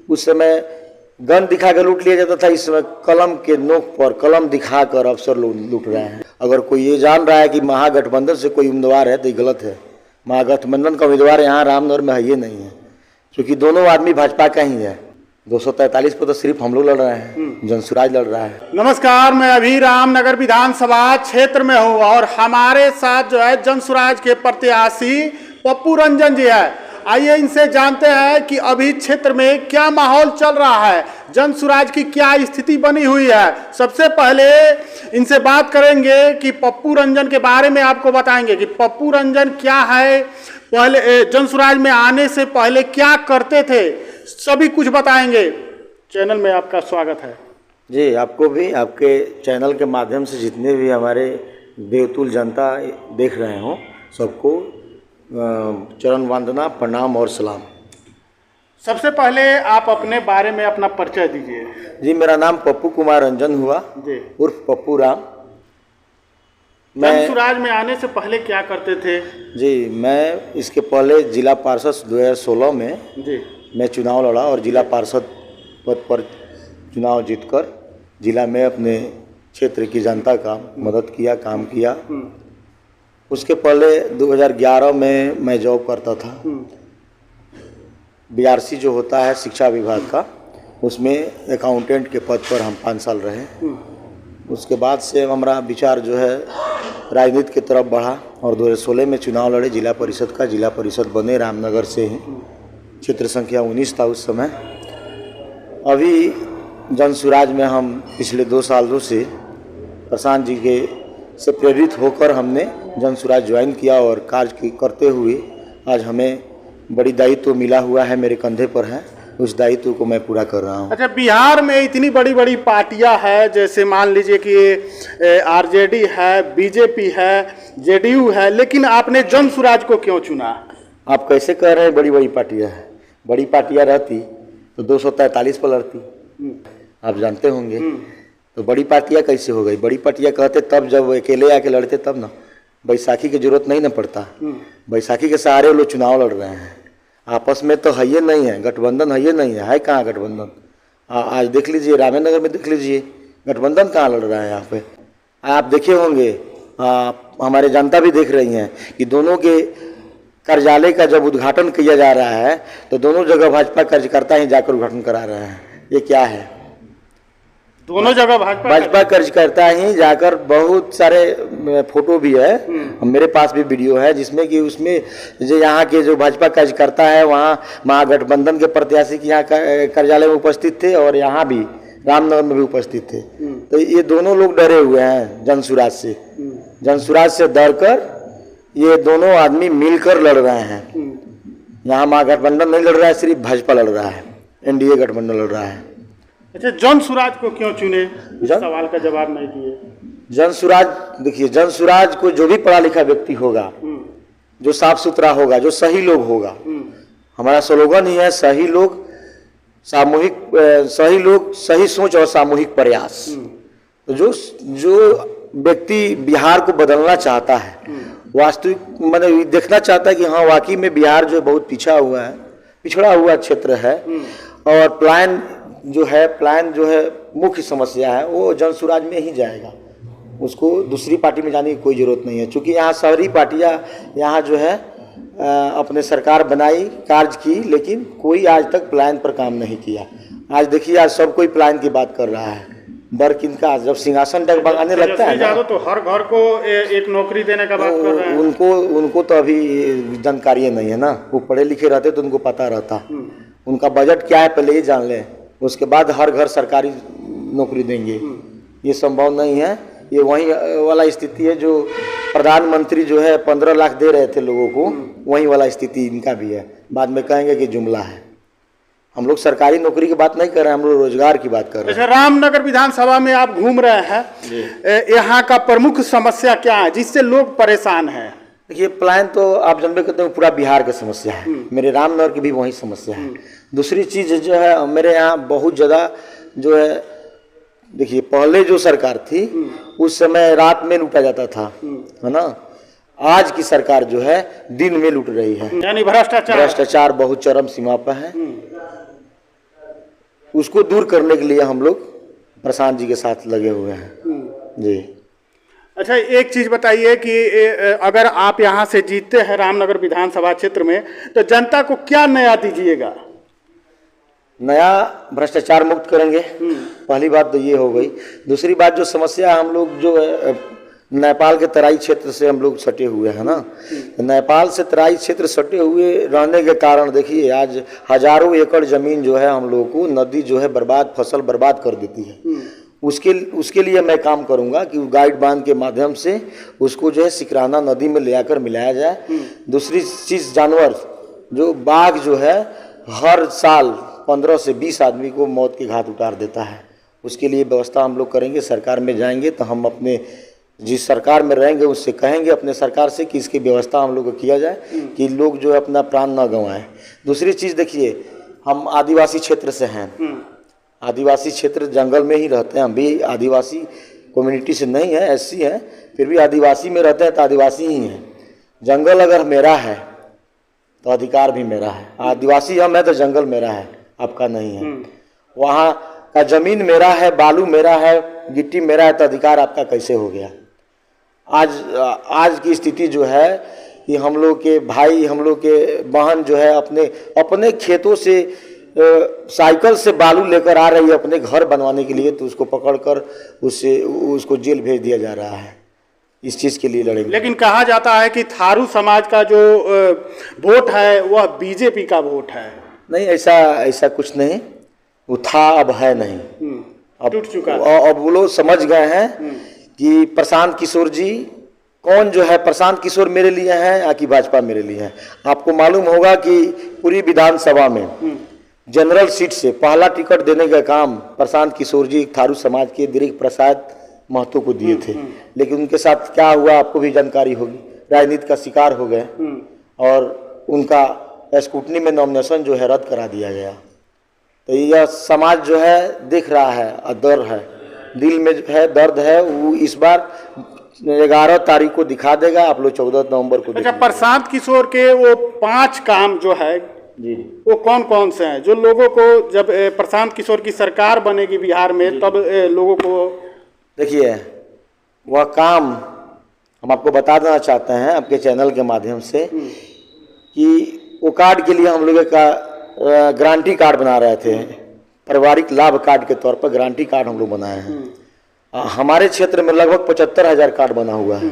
उस समय गन दिखा कर लूट लिया जाता था, इस समय कलम के नोक पर कलम दिखाकर अफसर लोग लूट रहे हैं। अगर कोई ये जान रहा है कि महागठबंधन से कोई उम्मीदवार है तो ये गलत है। महागठबंधन का उम्मीदवार यहाँ रामनगर में है ये नहीं है, क्योंकि दोनों आदमी भाजपा का ही है। 243 पर तो सिर्फ हम लोग लड़ रहे हैं, जनसुराज लड़ रहा है। नमस्कार, मैं अभी रामनगर विधानसभा क्षेत्र में हूँ और हमारे साथ जो है जनसुराज के प्रत्याशी पप्पू रंजन जी है। आइए इनसे जानते हैं कि अभी क्षेत्र में क्या माहौल चल रहा है, जनसुराज की क्या स्थिति बनी हुई है। सबसे पहले इनसे बात करेंगे कि पप्पू रंजन के बारे में आपको बताएंगे कि पप्पू रंजन क्या है, पहले जनसुराज में आने से पहले क्या करते थे, सभी कुछ बताएंगे। चैनल में आपका स्वागत है जी। आपको भी, आपके चैनल के माध्यम से जितने भी हमारे बेतुल जनता देख रहे हो सबको चरण वंदना, प्रणाम और सलाम। सबसे पहले आप अपने बारे में अपना परिचय दीजिए। जी, मेरा नाम पप्पू कुमार रंजन हुआ जी, उर्फ पप्पू राम। जनसुराज में आने से पहले क्या करते थे? जी, मैं इसके पहले जिला पार्षद 2016 में जी मैं चुनाव लड़ा और जिला पार्षद पद पर चुनाव जीतकर जिला में अपने क्षेत्र की जनता का मदद किया, काम किया। उसके पहले 2011 में मैं जॉब करता था बीआरसी जो होता है शिक्षा विभाग का, उसमें अकाउंटेंट के पद पर हम 5 साल रहे। उसके बाद से हमारा विचार जो है राजनीति की तरफ बढ़ा और 2016 में चुनाव लड़े जिला परिषद का। जिला परिषद बने रामनगर से ही, क्षेत्र संख्या 19 था उस समय। अभी जनसुराज में हम पिछले 2 सालों से प्रशांत जी के से प्रेरित होकर हमने जनसुराज ज्वाइन किया और कार्य करते हुए आज हमें बड़ी दायित्व मिला हुआ है, मेरे कंधे पर है। उस दायित्व को मैं पूरा कर रहा हूँ। अच्छा, बिहार में इतनी बड़ी बड़ी पार्टियां हैं, जैसे मान लीजिए कि आरजेडी है, बीजेपी है, जेडीयू है, लेकिन आपने जनसुराज को क्यों चुना? आप कैसे कह रहे हैं बड़ी बड़ी पार्टियां हैं? बड़ी पार्टियां रहती तो 243 पर लड़ती, आप जानते होंगे। तो बड़ी पार्टियां कैसे हो गई? बड़ी पार्टियां कहते तब जब अकेले आके लड़ते तब ना। बैसाखी की जरूरत नहीं ना पड़ता। बैसाखी के सहारे लोग चुनाव लड़ रहे हैं, आपस में तो है ये नहीं है, गठबंधन है ये नहीं है कहाँ गठबंधन? आज देख लीजिए, रामनगर में देख लीजिए, गठबंधन कहाँ लड़ रहा है यहाँ पे? आप देखे होंगे, हमारे जनता भी देख रही हैं कि दोनों के कार्यालय का जब उद्घाटन किया जा रहा है तो दोनों जगह भाजपा कार्यकर्ता ही जाकर उद्घाटन करा रहे हैं। ये क्या है? दोनों जगह भाजपा कार्यकर्ता ही जाकर, बहुत सारे फोटो भी है, मेरे पास भी वीडियो है जिसमें कि उसमें जो यहाँ के जो भाजपा कार्यकर्ता है वहाँ महागठबंधन के प्रत्याशी के यहाँ कार्यालय में उपस्थित थे और यहाँ भी रामनगर में भी उपस्थित थे। तो ये दोनों लोग डरे हुए हैं जनसुराज से। जनसुराज से डरकर ये दोनों आदमी मिलकर लड़ रहे हैं। यहाँ महागठबंधन नहीं लड़ रहा है, सिर्फ भाजपा लड़ रहा है, एनडीए गठबंधन लड़ रहा है। अच्छा, जनसुराज को क्यों चुने? इस सवाल का जवाब नहीं दिए। जनसुराज, देखिए, जनसुराज को जो भी पढ़ा लिखा व्यक्ति होगा, जो साफ सुथरा होगा, जो सही लोग होगा, हमारा स्लोगन ही है सही लोग, सामूहिक, सही लोग, सही सोच और सामूहिक प्रयास। तो जो व्यक्ति बिहार को बदलना चाहता है, वास्तविक मतलब देखना चाहता है कि हाँ वाकई में बिहार जो बहुत पिछड़ा हुआ क्षेत्र है और प्लान जो है मुख्य समस्या है वो जनसुराज में ही जाएगा, उसको दूसरी पार्टी में जाने की कोई ज़रूरत नहीं है। क्योंकि यहाँ शहरी पार्टियाँ यहाँ जो है अपने सरकार बनाई, कार्य की, लेकिन कोई आज तक प्लान पर काम नहीं किया। आज देखिए, आज सब कोई प्लान की बात कर रहा है। डर किनका? जब सिंहासन तक बनाने लगता है ना, तो हर घर को एक नौकरी देने का बात कर रहे हैं। उनको तो अभी जानकारी नहीं है ना, वो पढ़े लिखे रहते तो उनको पता रहता। उनका बजट क्या है पहले ये जान लें, उसके बाद हर घर सरकारी नौकरी देंगे। ये संभव नहीं है। ये वही वाला स्थिति है जो प्रधानमंत्री जो है 15 लाख दे रहे थे लोगों को, वही वाला स्थिति इनका भी है। बाद में कहेंगे कि जुमला है। हम लोग सरकारी नौकरी की बात नहीं कर रहे हैं, हम लोग रोजगार की बात कर रहे हैं। रामनगर विधानसभा में आप घूम रहे हैं, यहाँ का प्रमुख समस्या क्या है जिससे लोग परेशान हैं? देखिए, प्लान तो आप जानते करते हैं पूरा बिहार की समस्या है, मेरे रामनगर की भी वही समस्या है। दूसरी चीज़ जो है, मेरे यहाँ बहुत ज़्यादा जो है, देखिए पहले जो सरकार थी उस समय रात में लूटा जाता था, है ना। आज की सरकार जो है दिन में लूट रही है, यानी भ्रष्टाचार बहुत चरम सीमा पर है। उसको दूर करने के लिए हम लोग प्रशांत जी के साथ लगे हुए हैं जी। अच्छा, एक चीज बताइए कि अगर आप यहाँ से जीतते हैं रामनगर विधानसभा क्षेत्र में, तो जनता को क्या नया दीजिएगा? नया भ्रष्टाचार मुक्त करेंगे, पहली बात तो ये हो गई। दूसरी बात, जो समस्या हम लोग जो नेपाल के तराई क्षेत्र से हम लोग सटे हुए हैं ना, नेपाल से तराई क्षेत्र सटे हुए रहने के कारण देखिए आज हजारों एकड़ जमीन जो है हम लोगों को नदी जो है बर्बाद, फसल बर्बाद कर देती है। उसके लिए मैं काम करूंगा कि गाइड बांध के माध्यम से उसको जो है सिकराना नदी में ले आकर मिलाया जाए। दूसरी चीज़, जानवर जो बाघ जो है हर साल 15 से 20 आदमी को मौत के घाट उतार देता है, उसके लिए व्यवस्था हम लोग करेंगे। सरकार में जाएंगे तो हम अपने जिस सरकार में रहेंगे उससे कहेंगे अपने सरकार से कि इसकी व्यवस्था हम लोग को किया जाए कि लोग जो है अपना प्राण न गंवाएं। दूसरी चीज़ देखिए, हम आदिवासी क्षेत्र से हैं, आदिवासी क्षेत्र जंगल में ही रहते हैं। हम भी आदिवासी कम्युनिटी से नहीं है, एससी है, फिर भी आदिवासी में रहते हैं तो आदिवासी ही हैं। जंगल अगर मेरा है तो अधिकार भी मेरा है। आदिवासी हम है तो जंगल मेरा है, आपका नहीं है। वहाँ का जमीन मेरा है, बालू मेरा है, गिट्टी मेरा है, तो अधिकार आपका कैसे हो गया? आज की स्थिति जो है कि हम लोग के भाई, हम लोग के बहन जो है अपने खेतों से साइकिल से बालू लेकर आ रही है अपने घर बनवाने के लिए, तो उसको पकड़कर उसको जेल भेज दिया जा रहा है। इस चीज़ के लिए लड़ेंगे। लेकिन कहा जाता है कि थारू समाज का जो वोट है वह बीजेपी का वोट है। नहीं, ऐसा कुछ नहीं, वो था अब है नहीं, अब टूट चुका। अब वो लोग समझ गए हैं कि प्रशांत किशोर जी कौन जो है, प्रशांत किशोर मेरे लिए हैं या कि भाजपा मेरे लिए है। आपको मालूम होगा कि पूरी विधानसभा में जनरल सीट से पहला टिकट देने का काम प्रशांत किशोर जी थारू समाज के दिलीप प्रसाद महतो को दिए थे। लेकिन उनके साथ क्या हुआ आपको भी जानकारी होगी, राजनीति का शिकार हो गए और उनका स्कूटनी में नॉमिनेशन जो है रद्द करा दिया गया। तो यह समाज जो है देख रहा है, डर है, दिल में जो है दर्द है। वो इस बार 11 तारीख को दिखा देगा, आप लोग 14 नवंबर को। अच्छा, प्रशांत किशोर के वो 5 काम जो है जी, वो कौन कौन से हैं जो लोगों को, जब प्रशांत किशोर की सरकार बनेगी बिहार में तब लोगों को? देखिए, वह काम हम आपको बता देना चाहते हैं आपके चैनल के माध्यम से कि वो कार्ड के लिए हम लोग का गारंटी कार्ड बना रहे थे, पारिवारिक लाभ कार्ड के तौर पर गारंटी कार्ड हम लोग बनाए हैं। हमारे क्षेत्र में लगभग 75,000 कार्ड बना हुआ है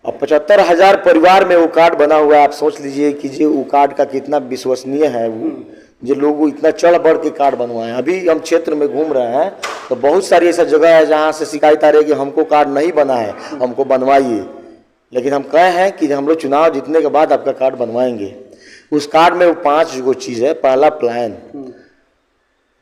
और 75,000 परिवार में वो कार्ड बना हुआ है। आप सोच लीजिए कि जो वो कार्ड का कितना विश्वसनीय है, वो जो लोग इतना चढ़ बढ़ के कार्ड बनवाए। अभी हम क्षेत्र में घूम रहे हैं तो बहुत सारी ऐसा जगह है जहाँ से शिकायत आ रही है कि हमको कार्ड नहीं बना है, हमको बनवाइए। लेकिन हम कहे हैं कि हम लोग चुनाव जीतने के बाद आपका कार्ड बनवाएंगे। उस कार्ड में वो 5 गो चीज़ है। पहला, प्लान,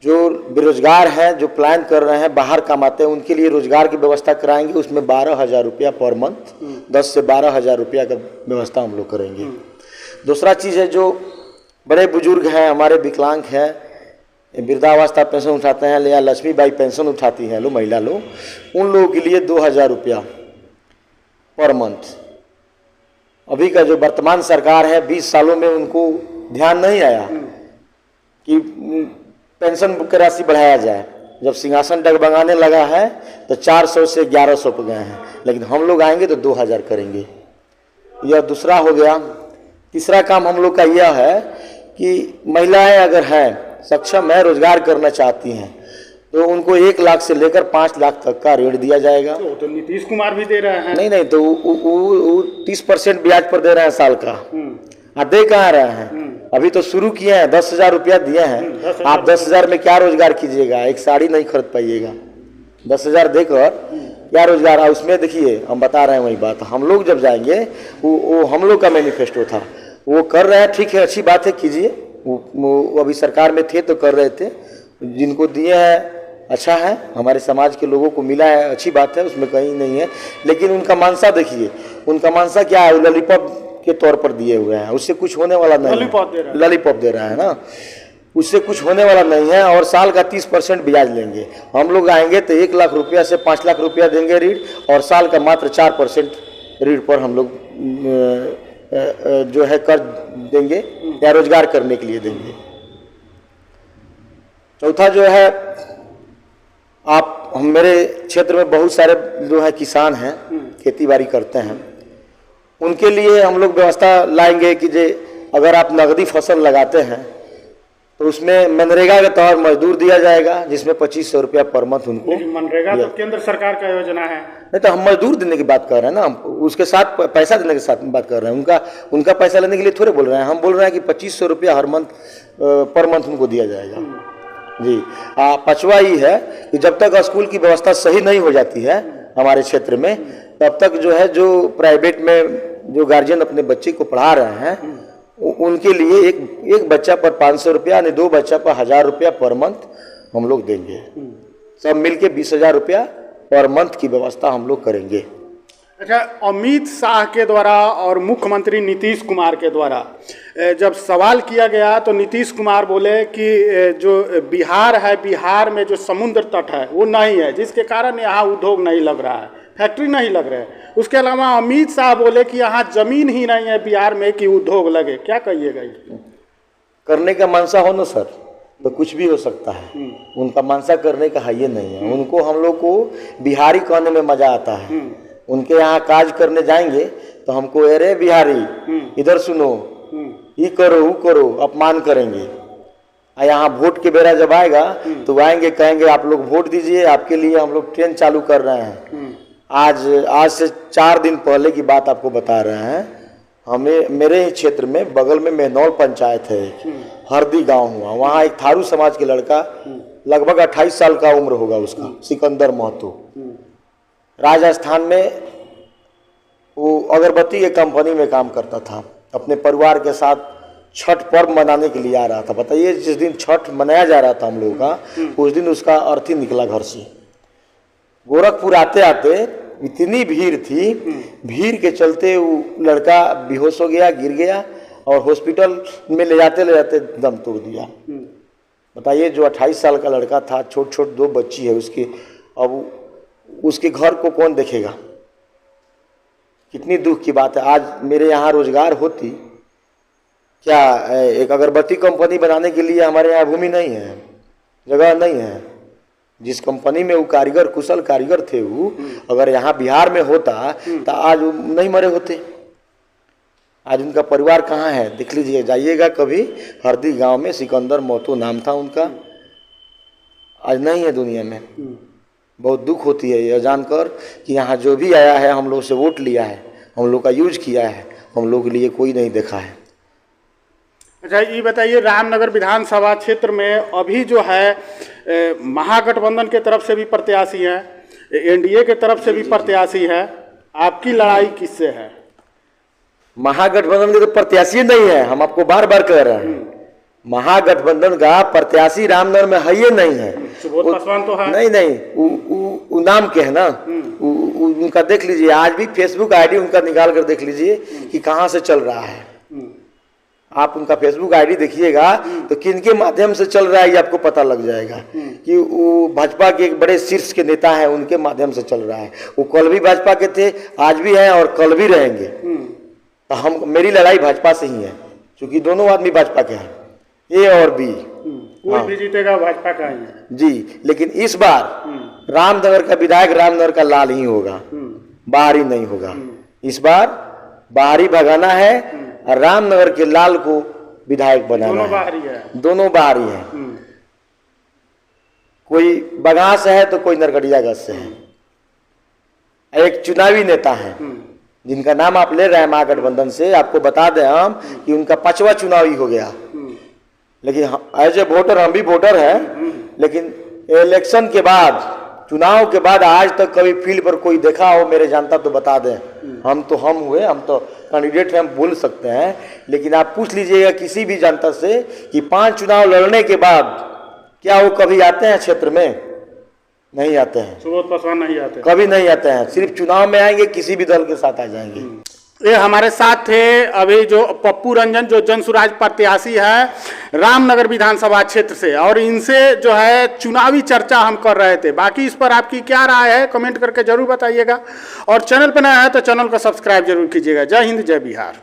जो बेरोजगार हैं, जो प्लान कर रहे हैं, बाहर कमाते हैं, उनके लिए रोजगार की व्यवस्था कराएंगे। उसमें 12,000 रुपया पर मंथ, 10 से 12,000 रुपया का व्यवस्था हम लोग करेंगे। दूसरा चीज़ है, जो बड़े बुजुर्ग हैं हमारे, विकलांग हैं, वृद्धावस्था पेंशन उठाते हैं या लक्ष्मीबाई पेंशन उठाती हैं लोग, महिला लोग, उन लोगों के लिए 2,000 रुपया पर मंथ। अभी का जो वर्तमान सरकार है 20 सालों में उनको ध्यान नहीं आया कि पेंशन की राशि बढ़ाया जाए। जब सिंहासन डगमगाने लगा है तो 400 से 1100 पे गए हैं, लेकिन हम लोग आएंगे तो 2,000 करेंगे। यह दूसरा हो गया। तीसरा काम हम लोग का यह है कि महिलाएं अगर हैं, सक्षम है, रोजगार करना चाहती हैं, तो उनको 1 लाख से लेकर 5 लाख तक का ऋण दिया जाएगा। तो नीतीश कुमार भी दे रहे हैं। नहीं, तो वो 30% ब्याज पर दे रहे हैं साल का। दे कहाँ रहे हैं? अभी तो शुरू किए हैं, 10,000 रुपया दिए हैं। आप 10,000 में क्या रोजगार कीजिएगा? एक साड़ी नहीं खरीद पाइएगा। 10,000 देकर क्या रोजगार? उसमें देखिए, हम बता रहे हैं वही बात। हम लोग जब जाएंगे, वो हम लोग का मैनिफेस्टो था, वो कर रहे हैं, ठीक है, अच्छी बात है, कीजिए। वो अभी सरकार में थे तो कर रहे थे, जिनको दिए हैं अच्छा है, हमारे समाज के लोगों को मिला है, अच्छी बात है, उसमें कहीं नहीं है। लेकिन उनका मानसा देखिए, उनका मानसा क्या है? लॉलीपॉप के तौर पर दिए हुए हैं, उससे कुछ होने वाला नहीं है। लॉलीपॉप दे रहा है ना, उससे कुछ होने वाला नहीं है। और साल का 30% ब्याज लेंगे। हम लोग आएंगे तो 1 लाख रुपया से 5 लाख रुपया देंगे ऋण, और साल का मात्र 4% ऋण पर हम लोग जो है कर्ज देंगे या रोजगार करने के लिए देंगे। चौथा जो है, मेरे क्षेत्र में बहुत सारे जो है किसान हैं, खेती बाड़ी करते हैं, उनके लिए हम लोग व्यवस्था लाएंगे कि अगर आप नगदी फसल लगाते हैं तो उसमें मनरेगा के तहत मजदूर दिया जाएगा, जिसमें 2500 रुपया पर मंथ उनको। मनरेगा तो केंद्र सरकार का योजना है। नहीं तो हम मजदूर देने की बात कर रहे हैं ना, हम उसके साथ पैसा देने के साथ बात कर रहे हैं। उनका पैसा लेने के लिए थोड़े बोल रहे हैं, हम बोल रहे हैं कि 2500 रुपया हर मंथ पर मंथ उनको दिया जाएगा जी। पांचवा ही है कि जब तक स्कूल की व्यवस्था सही नहीं हो जाती है हमारे क्षेत्र में, तब तक जो है जो प्राइवेट में जो गार्जियन अपने बच्चे को पढ़ा रहे हैं उनके लिए एक बच्चा पर 500 रुपया, यानी 2 बच्चा पर 1000 रुपया पर मंथ हम लोग देंगे। सब मिलके 20,000 रुपया पर मंथ की व्यवस्था हम लोग करेंगे। अच्छा, अमित शाह के द्वारा और मुख्यमंत्री नीतीश कुमार के द्वारा जब सवाल किया गया तो नीतीश कुमार बोले कि जो बिहार है, बिहार में जो समुद्र तट है वो नहीं है, जिसके कारण यहाँ उद्योग नहीं लग रहा है, फैक्ट्री नहीं लग रहे हैं। उसके अलावा अमित शाह बोले कि यहाँ जमीन ही नहीं है बिहार में कि उद्योग लगे। क्या कहिएगा? करने का मनसा हो ना सर, तो कुछ भी हो सकता है। उनका मनसा करने का है ये नहीं है। उनको हम लोग को बिहारी कहने में मजा आता है। उनके यहाँ काज करने जाएंगे तो हमको अरे बिहारी इधर सुनो, ये करो वो करो, अपमान करेंगे। यहाँ वोट के बेरा जब आएगा तो आएंगे, कहेंगे आप लोग वोट दीजिए, आपके लिए हम लोग ट्रेन चालू कर रहे हैं। आज से 4 दिन पहले की बात आपको बता रहे हैं। मेरे ही क्षेत्र में बगल में मेहनौल पंचायत है, हरदी गांव हुआ, वहाँ एक थारू समाज के लड़का, लगभग 28 साल का उम्र होगा उसका, सिकंदर महतो, राजस्थान में वो अगरबत्ती के कंपनी में काम करता था। अपने परिवार के साथ छठ पर्व मनाने के लिए आ रहा था। बताइए, जिस दिन छठ मनाया जा रहा था हम लोगों का, उस दिन उसका अर्थी निकला घर से। गोरखपुर आते आते इतनी भीड़ थी, भीड़ के चलते वो लड़का बेहोश हो गया, गिर गया और हॉस्पिटल में ले जाते दम तोड़ दिया। बताइए, जो 28 साल का लड़का था, छोट 2 बच्ची है उसकी, अब उसके घर को कौन देखेगा? कितनी दुख की बात है। आज मेरे यहाँ रोजगार होती क्या? एक अगरबत्ती कंपनी बनाने के लिए हमारे यहाँ भूमि नहीं है, जगह नहीं है। जिस कंपनी में वो कारीगर, कुशल कारीगर थे, वो अगर यहाँ बिहार में होता तो आज वो नहीं मरे होते। आज उनका परिवार कहाँ है देख लीजिए, जाइएगा कभी। हरदी गांव में सिकंदर महतो नाम था उनका, आज नहीं है दुनिया में। बहुत दुख होती है यह जानकर कि यहाँ जो भी आया है हम लोग से वोट लिया है, हम लोग का यूज किया है, हम लोग के लिए कोई नहीं देखा है। अच्छा, ये बताइए, रामनगर विधानसभा क्षेत्र में अभी जो है महागठबंधन के तरफ से भी प्रत्याशी हैं, एनडीए के तरफ से भी प्रत्याशी है, आपकी लड़ाई किससे है? महागठबंधन के तो प्रत्याशी नहीं है, हम आपको बार बार कह रहे हैं। महागठबंधन का प्रत्याशी रामनगर में है ये नहीं है। सुबोध पासवान तो है। नहीं, वो नाम के है ना, उनका देख लीजिए, आज भी फेसबुक आईडी उनका निकाल कर देख लीजिए कि कहाँ से चल रहा है। आप उनका फेसबुक आईडी देखिएगा तो किनके माध्यम से चल रहा है ये आपको पता लग जाएगा कि वो भाजपा के एक बड़े शीर्ष के नेता हैं, उनके माध्यम से चल रहा है। वो कल भी भाजपा के थे, आज भी हैं और कल भी रहेंगे। तो मेरी लड़ाई भाजपा से ही है, क्योंकि दोनों आदमी भाजपा के हैं, ए और बी। कोई भी जीतेगा भाजपा का ही है जी। लेकिन इस बार रामनगर का विधायक रामनगर का लाल ही होगा, बाहरी नहीं होगा। इस बार बाहरी भगाना है और रामनगर के लाल को विधायक बनाना दोनों है। बाहरी है। दोनों बाहरी हैं। कोई बगां से है तो कोई नरकटियागंज से है। एक चुनावी नेता है जिनका नाम आप ले रहे हैं महागठबंधन से, आपको बता दें हम कि उनका 5वां चुनावी हो गया। लेकिन एज ए वोटर हम भी वोटर हैं, लेकिन इलेक्शन के बाद, चुनाव के बाद आज तक कभी फील्ड पर कोई देखा हो मेरे जानता तो बता दें। हम तो कैंडिडेट हैं, हम बोल सकते हैं, लेकिन आप पूछ लीजिएगा किसी भी जनता से कि 5 चुनाव लड़ने के बाद क्या वो कभी आते हैं क्षेत्र में? नहीं आते हैं। सुबोध पासवान नहीं आते, कभी नहीं आते हैं। सिर्फ चुनाव में आएंगे, किसी भी दल के साथ आ जाएंगे। ये हमारे साथ थे अभी जो पप्पू रंजन, जो जनसुराज प्रत्याशी है रामनगर विधानसभा क्षेत्र से, और इनसे जो है चुनावी चर्चा हम कर रहे थे। बाकी इस पर आपकी क्या राय है कमेंट करके जरूर बताइएगा, और चैनल पर नया है तो चैनल को सब्सक्राइब जरूर कीजिएगा। जय हिंद, जय बिहार।